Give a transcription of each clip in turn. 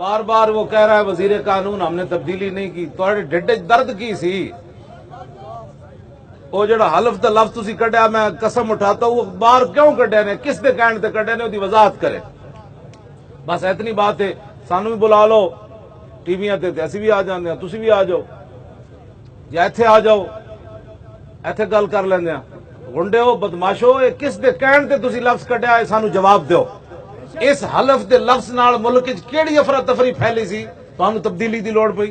بار بار وہ کہہ رہا ہے وزیر قانون ہم نے تبدیلی نہیں کی، تھوڑے ڈھڈ درد کی سی وہ جڑا حلف دا لفظ تسی کڈیا میں قسم اٹھاتا ہوں، وہ بار کیوں کڈیا نے، کس دے کہنے تے کڈیا نے، دی وضاحت کرے. بس اتنی بات ہے. سانو بھی بلا لو ٹی ویاں تے اسی بھی آ جاندے ہیں، تسی بھی آ جاؤ یا ایتھے آ جاؤ، ایتھے گل کر لیندے ہیں. گنڈے ہو بدماشو، کس دے کہنے تے تسی لفظ کڈیا ہے سانو جواب دیو. اس حلف دے لفظ نال ملک وچ کیڑی افراتفری پھیلی سی تانوں تبدیلی دی لوڑ پئی؟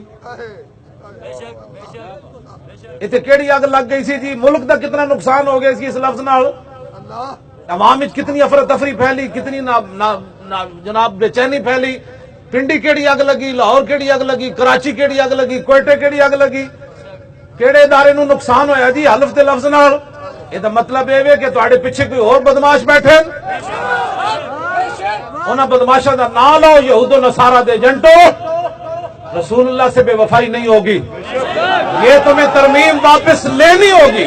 اتنے کیڑی اگ لگ گئی سی جی، ملک دا کتنا نقصان ہو گیا سی اس لفظ نال، عوام وچ کتنی افراتفری پھیلی، کتنی جناب بے چینی پھیلی. پنڈی کیڑی اگ لگی، لاہور کیڑی اگ لگی، کراچی کیڑی اگ لگی، کوئٹے کیڑی اگ لگی، کیڑے ادارے نو نقصان ہویا جی حلف دے لفظ نال. یہ دا مطلب یہ کہ تواڈے پیچھے کوئی اور بدماش بیٹھے، انہاں بدماشاں دا نام لو، یہود و نصارہ دے ایجنٹو. رسول اللہ سے بے وفائی نہیں ہوگی، یہ تمہیں ترمیم واپس لینی ہوگی.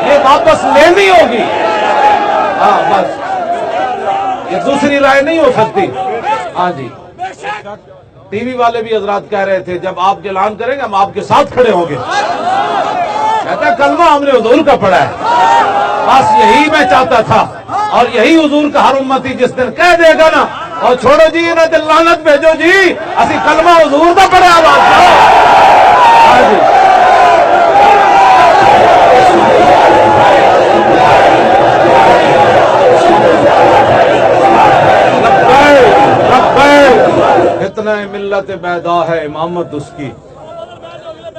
یہ واپس لینی ہوگی. بس یہ دوسری رائے نہیں ہو سکتی. ہاں جی، ٹی وی والے بھی حضرات کہہ رہے تھے جب آپ اعلان کریں گے ہم آپ کے ساتھ کھڑے ہوں گے. کہتا ہے کلمہ ہم نے حضور کا پڑھا ہے، بس یہی میں چاہتا تھا، اور یہی حضور کا ہر امتی جس دن کہہ دے گا نا اور چھوڑو جی انہیں دل لعنت بھیجو جی اسی کلمہ حضور دا پڑھا ہے. ہاں جی، فتنہ ملت بیدا ہے امامت اس کی،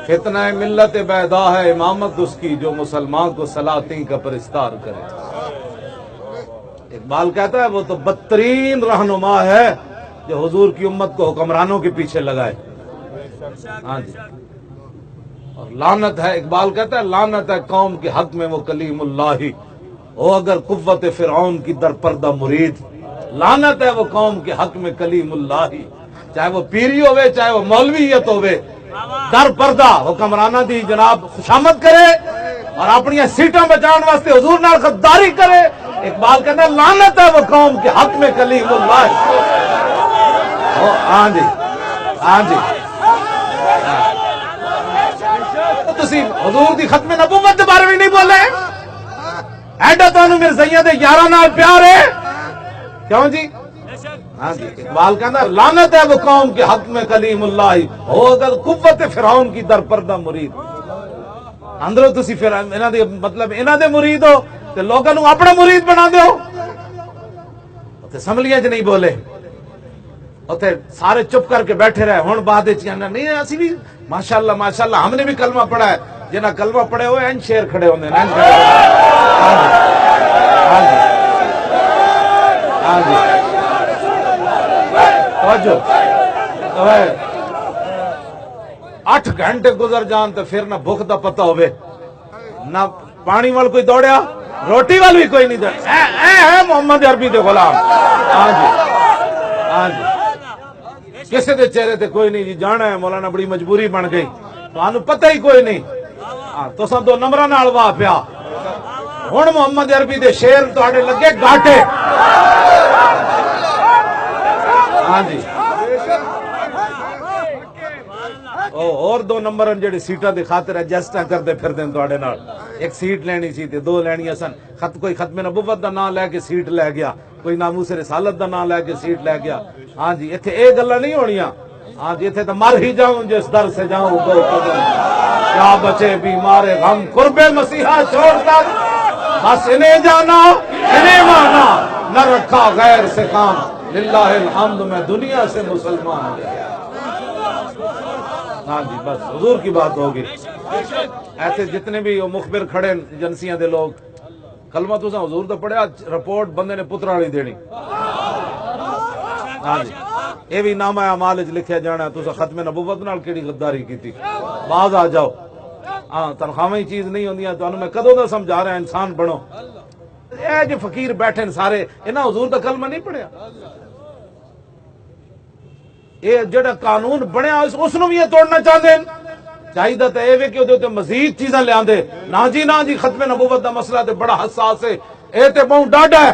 فتنہ ملت بیدا ہے امامت اس کی، جو مسلمان کو سلاطین کا پرستار کرے. اقبال کہتا ہے وہ تو بدترین رہنما ہے جو حضور کی امت کو حکمرانوں کے پیچھے لگائے. ہاں جی، اور لعنت ہے، اقبال کہتا ہے لعنت ہے قوم کے حق میں وہ کلیم اللہ ہی ہو اگر قوت فرعون کی در پردہ مرید. لعنت ہے وہ قوم کے حق میں کلیم اللہ ہی، چاہے وہ پیری ہوئے چاہے وہ مولویت ہوئے، در پردہ حکمرانہ دی جناب خوشامد کرے اور اپنی سیٹاں بچان واسطے حضور نال غداری کرے. اقبال کہتا ہے لعنت ہے وہ قوم کے حق میں کلیم اللہ. ہاں جی، ہاں جی، تسی حضور دی ختم نبوت دے بارے میں نہیں بولے، ایڈا تانوں میرے سید یاراں نال پیار ہے کیوں جی؟ ہاں جی، اقبال کہتا ہے لعنت ہے وہ قوم کے حق میں کلیم اللہ ہو اگر قوت فرعون کی در پردہ مرید. اندروں تسی پھر انہاں دے مطلب انہاں دے مرید ہو تے لوگاں نوں اپنا مرید بنا دیو. تے اسمبلیاں چ نہیں بولے، اوتھے سارے چپ کر کے بیٹھے رہے. ہن بعد وچ کہنا نہیں اسی بھی ماشاءاللہ ماشاءاللہ ہم نے بھی کلمہ پڑھا ہے. جنہاں کلمہ پڑھے ہوئے ہیں شیر کھڑے ہوندے ہیں. ہاں جی، ہاں جی، توجہ. 8 گھنٹے گزر جان تو پھر نہ بھوک دا پتہ ہوئے، نہ پانی وال کوئی دوڑیا، روٹی وال بھی کوئی نہیں دوڑیا. اے ہے محمد عربی دے غلام. ہاں جی، ہاں جی، کسی دے چہرے تے کوئی نہیں جی جانا ہے مولانا بڑی مجبوری بن گئی، تانوں پتہ ہی کوئی نہیں. تساں 2 نمبراں نال واہ پیا. ہن محمد عربی دے شیر تہاڈے لگے گاٹے. ہاں جی، اور 2 نمبر جڑے سیٹاں دی خاطر ایڈجسٹ کردے پھردے تہاڈے نال. ایک سیٹ لینی سی تے 2 لینیاں سن. کوئی ختم نبوت دا نام لے کے سیٹ لے گیا، کوئی ناموس رسالت دا نام لے کے سیٹ لے گیا. ہاں جی، ایتھے اے گلاں نہیں ہونیاں. ہاں جی، ایتھے تو مر ہی جاؤں جس در سے جاؤں گو کیا بچے بیمار غم قرب مسیحا چھوڑ کر، بس انہیں جانا انہیں مانا نہ رکھا غیر سے کام، للہ الحمد میں دنیا سے مسلمان ہو گیا. ہاں جی، بس حضور کی بات ہوگی. ایسے جتنے بھی مخبر کھڑے ایجنسیاں دے لوگ، کلمہ تساں حضور دا پڑھیا، رپورٹ بندے نے پترا نہیں دینی. ہاں جی، یہ بھی نامہ اعمال وچ لکھیا جانا تساں ختم نبوت نال کیڑی غداری کیتی. باز آ جاؤ. ہاں، تنخواہیں چیز نہیں ہوندیاں. تانوں میں کدوں دا سمجھا رہا انسان بنو. اے جو فقیر بیٹھے سارے انہاں حضور دا کلمہ نہیں پڑھیا. یہ جڑا قانون بنیا اس نو بھی یہ توڑنا چاہتے ہیں. چاہیے تو یہ کہ وہ مزید چیزاں لیا. نہ جی نہ جی، ختم نبوت دا مسئلہ تے بڑا حساس ہے، یہ تے بہت ڈاڈا ہے.